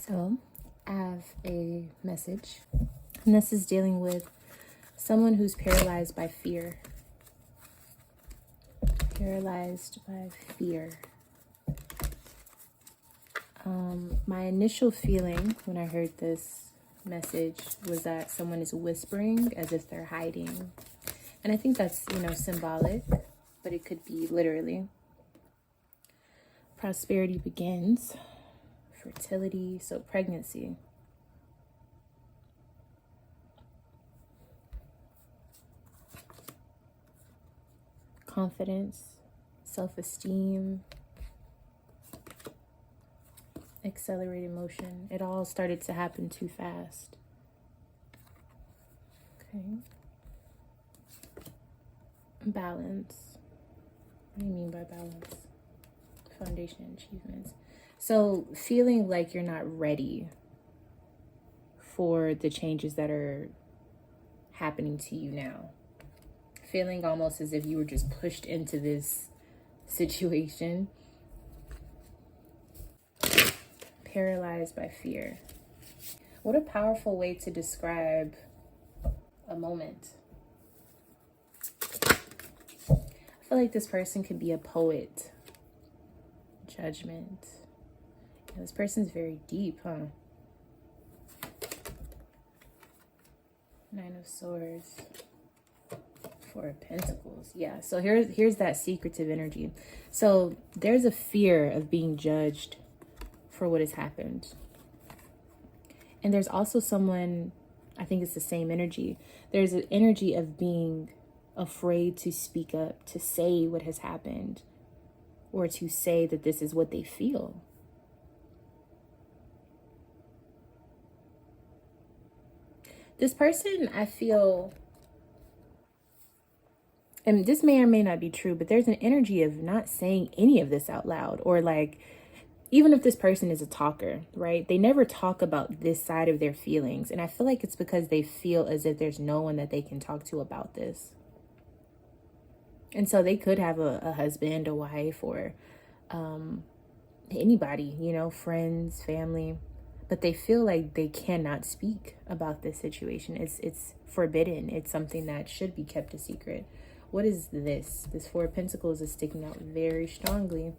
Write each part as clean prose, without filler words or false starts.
So I have a message, and this is dealing with someone who's paralyzed by fear. Paralyzed by fear. My initial feeling when I heard this message was that someone is whispering as if they're hiding. And I think that's, symbolic, but it could be literally. Prosperity begins. Fertility, so pregnancy. Confidence, self-esteem, accelerated motion. It all started to happen too fast. Okay. Balance. What do you mean by balance? Foundation and achievements. So feeling like you're not ready for the changes that are happening to you now. Feeling almost as if you were just pushed into this situation. Paralyzed by fear. What a powerful way to describe a moment. I feel like this person could be a poet. Judgment. Yeah, this person's very deep, huh? Nine of Swords. Four of Pentacles. Yeah, so here's that secretive energy. So there's a fear of being judged for what has happened. And there's also someone, I think it's the same energy. There's an energy of being afraid to speak up, to say what has happened, or to say that this is what they feel. This person, I feel, and this may or may not be true, but there's an energy of not saying any of this out loud, or like, even if this person is a talker, right? They never talk about this side of their feelings. And I feel like it's because they feel as if there's no one that they can talk to about this. And so they could have a husband, a wife, or anybody, friends, family. But they feel like they cannot speak about this situation. It's forbidden. It's something that should be kept a secret. What is this? This Four of Pentacles is sticking out very strongly.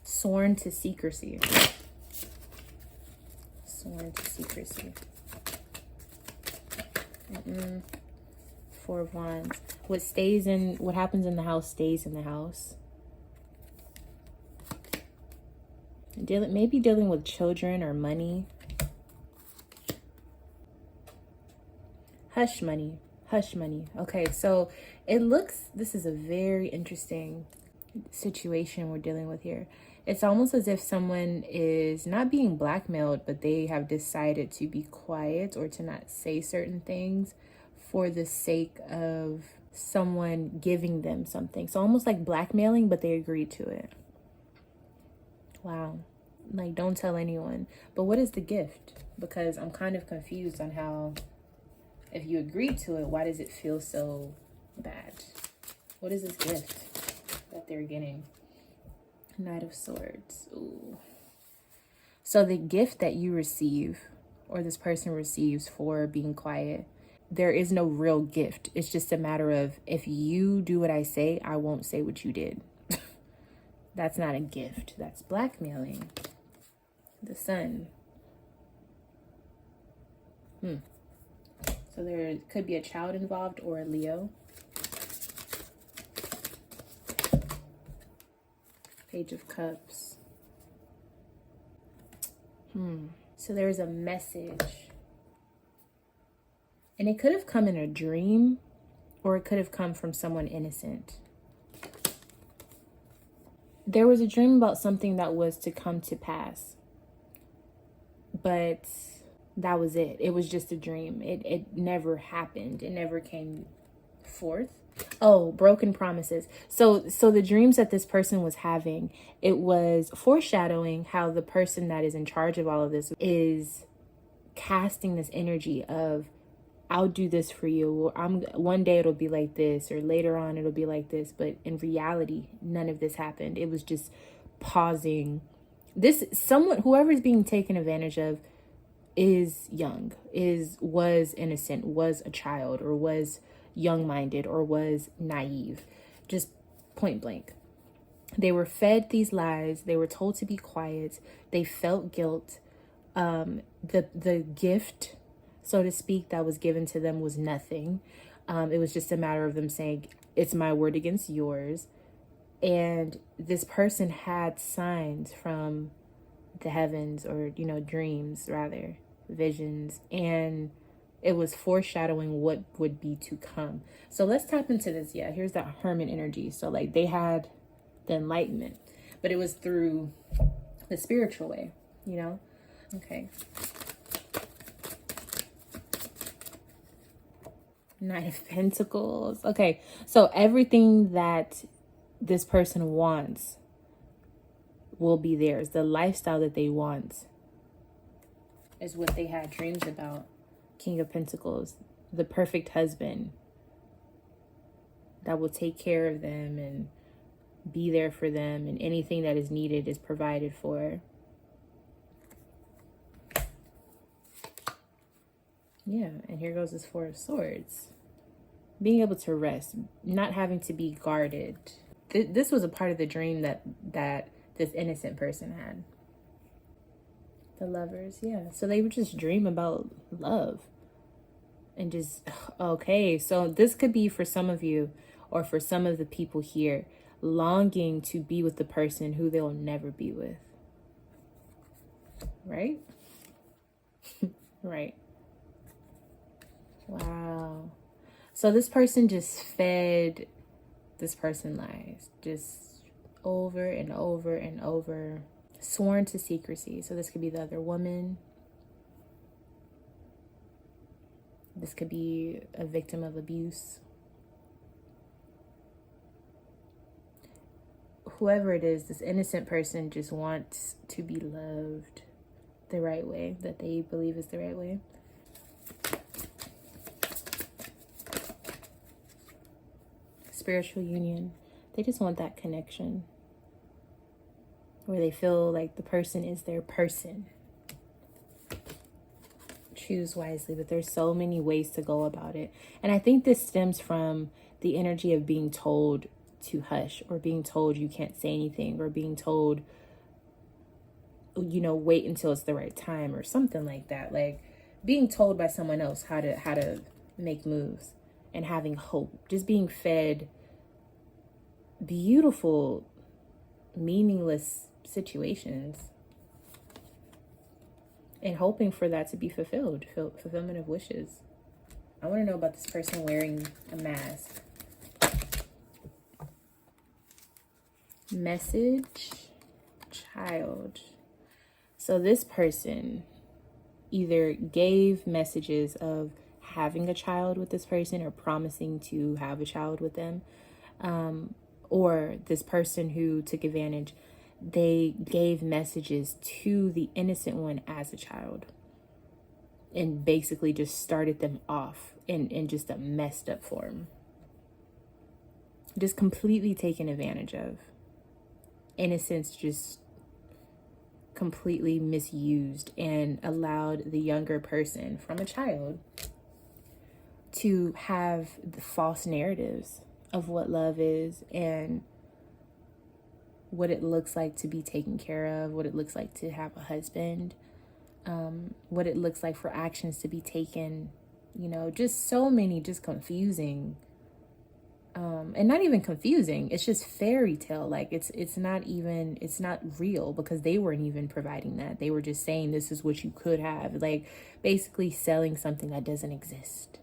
Sworn to secrecy. Sworn to secrecy. Four of Wands. What happens in the house stays in the house. Maybe dealing with children or money. Hush money. Hush money. Okay, so this is a very interesting situation we're dealing with here. It's almost as if someone is not being blackmailed, but they have decided to be quiet or to not say certain things for the sake of someone giving them something. So almost like blackmailing, but they agreed to it. Wow. Like, don't tell anyone. But what is the gift? Because I'm kind of confused on how, if you agreed to it, why does it feel so bad? What is this gift that they're getting? Knight of Swords. Ooh. So the gift that you receive, or this person receives for being quiet, there is no real gift. It's just a matter of, if you do what I say, I won't say what you did. That's not a gift. That's blackmailing. The Sun. So there could be a child involved or a Leo. Page of Cups. So there's a message. And it could have come in a dream, or it could have come from someone innocent. There was a dream about something that was to come to pass. But that was it. It was just a dream. It never happened. It never came forth. Oh, broken promises. So the dreams that this person was having, it was foreshadowing how the person that is in charge of all of this is casting this energy of, I'll do this for you. One day it'll be like this, or later on it'll be like this. But in reality, none of this happened. It was just pausing whoever's being taken advantage of is young, was innocent, was a child, or was young-minded, or was naive. Just point blank. They were fed these lies. They were told to be quiet. They felt guilt. The gift, so to speak, that was given to them was nothing. It was just a matter of them saying, it's my word against yours. And this person had signs from the heavens, or, dreams rather, visions. And it was foreshadowing what would be to come. So let's tap into this. Yeah, here's that hermit energy. So like they had the enlightenment, but it was through the spiritual way, Okay. Knight of Pentacles. Okay, so everything that this person wants will be theirs. The lifestyle that they want is what they had dreams about. King of Pentacles, the perfect husband that will take care of them and be there for them, and anything that is needed is provided for. Yeah, and here goes this Four of Swords. Being able to rest, not having to be guarded. This was a part of the dream that this innocent person had. The Lovers, yeah. So they would just dream about love. And just, okay. So this could be for some of you, or for some of the people here, longing to be with the person who they'll never be with. Right? Right. Wow. So this person just fed this person lies, just over and over and over, sworn to secrecy. So this could be the other woman. This could be a victim of abuse. Whoever it is, this innocent person just wants to be loved the right way, that they believe is the right way. Spiritual union. They just want that connection where they feel like the person is their person. Choose wisely, but there's so many ways to go about it. And I think this stems from the energy of being told to hush, or being told you can't say anything, or being told, wait until it's the right time, or something like that. Like being told by someone else how to make moves, and having hope, just being fed beautiful, meaningless situations, and hoping for that to be fulfilled, fulfillment of wishes. I want to know about this person wearing a mask. Message, child. So this person either gave messages of having a child with this person, or promising to have a child with them, or this person who took advantage, they gave messages to the innocent one as a child, and basically just started them off in just a messed up form. Just completely taken advantage of. Innocence just completely misused, and allowed the younger person from a child to have the false narratives of what love is, and what it looks like to be taken care of, what it looks like to have a husband, what it looks like for actions to be taken, just so many, just confusing, and not even confusing, it's just fairy tale. Like it's not real, because they weren't even providing that. They were just saying this is what you could have, like basically selling something that doesn't exist,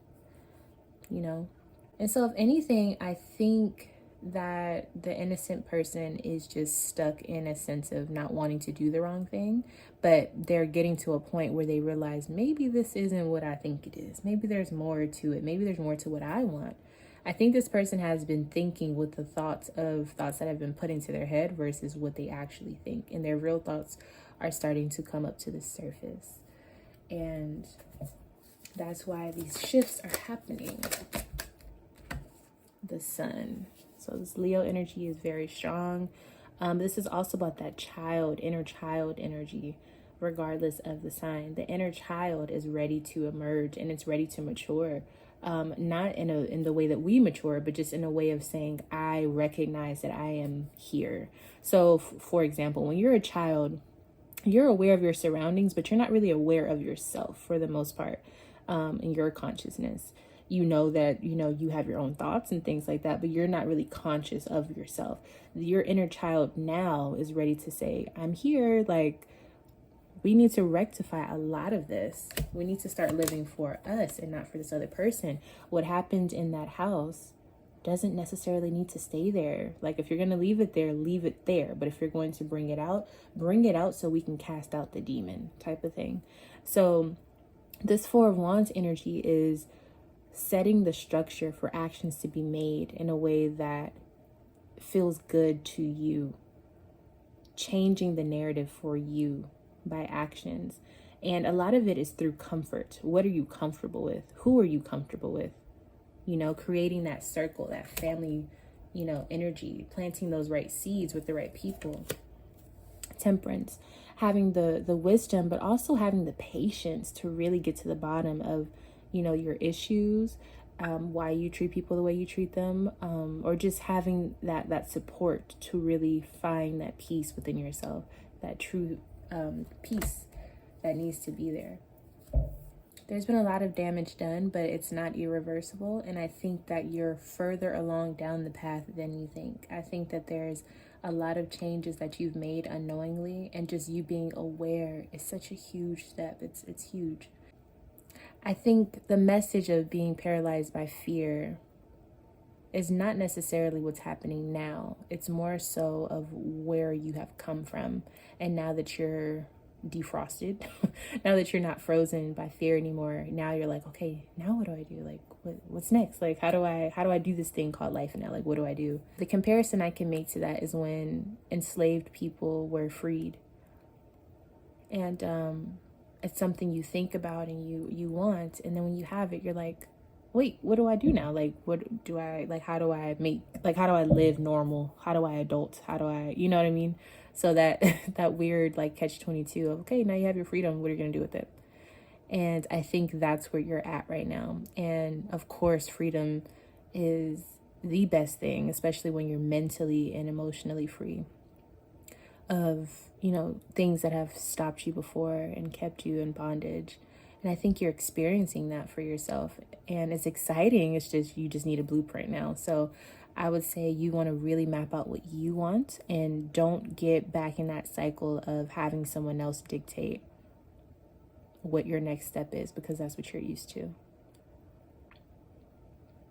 And so if anything, I think that the innocent person is just stuck in a sense of not wanting to do the wrong thing, but they're getting to a point where they realize maybe this isn't what I think it is. Maybe there's more to it. Maybe there's more to what I want. I think this person has been thinking with the thoughts that have been put into their head versus what they actually think. And their real thoughts are starting to come up to the surface. And that's why these shifts are happening. The Sun. So this Leo energy is very strong. This is also about that child, inner child energy, regardless of the sign. The inner child is ready to emerge and it's ready to mature. Not in the way that we mature, but just in a way of saying, I recognize that I am here. So, for example, when you're a child, you're aware of your surroundings, but you're not really aware of yourself for the most part, in your consciousness. You know that, you have your own thoughts and things like that, but you're not really conscious of yourself. Your inner child now is ready to say, I'm here. Like, we need to rectify a lot of this. We need to start living for us and not for this other person. What happened in that house doesn't necessarily need to stay there. Like, if you're going to leave it there, leave it there. But if you're going to bring it out so we can cast out the demon, type of thing. So this Four of Wands energy is setting the structure for actions to be made in a way that feels good to you. Changing the narrative for you by actions. And a lot of it is through comfort. What are you comfortable with? Who are you comfortable with? Creating that circle, that family, energy, planting those right seeds with the right people. Temperance, having the wisdom, but also having the patience to really get to the bottom of, your issues, why you treat people the way you treat them, or just having that support to really find that peace within yourself, that true peace that needs to be there. There's been a lot of damage done, but it's not irreversible. And I think that you're further along down the path than you think. I think that there's a lot of changes that you've made unknowingly, and just you being aware is such a huge step. It's huge. I think the message of being paralyzed by fear is not necessarily what's happening now. It's more so of where you have come from. And now that you're defrosted, now that you're not frozen by fear anymore, now you're like, okay, now what do I do? Like, what's next? Like, how do I do this thing called life now? Like, what do I do? The comparison I can make to that is when enslaved people were freed. And it's something you think about and you want, and then when you have it, you're like, wait, what do I do now? Like, what do I, like, how do I live normal? How do I adult? How do I, you know what I mean? So that weird, like, catch-22 of, okay, now you have your freedom. What are you going to do with it? And I think that's where you're at right now. And of course, freedom is the best thing, especially when you're mentally and emotionally free of, things that have stopped you before and kept you in bondage. And I think you're experiencing that for yourself. And it's exciting. It's just, you just need a blueprint now. So I would say you want to really map out what you want, and don't get back in that cycle of having someone else dictate what your next step is, because that's what you're used to.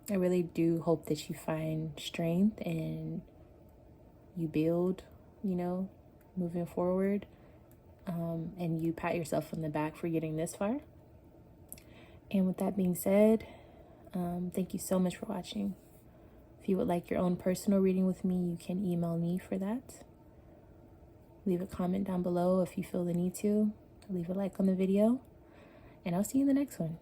I really do hope that you find strength and you build, moving forward. And you pat yourself on the back for getting this far. And with that being said, thank you so much for watching. If you would like your own personal reading with me, you can email me for that. Leave a comment down below if you feel the need to. Leave a like on the video. And I'll see you in the next one.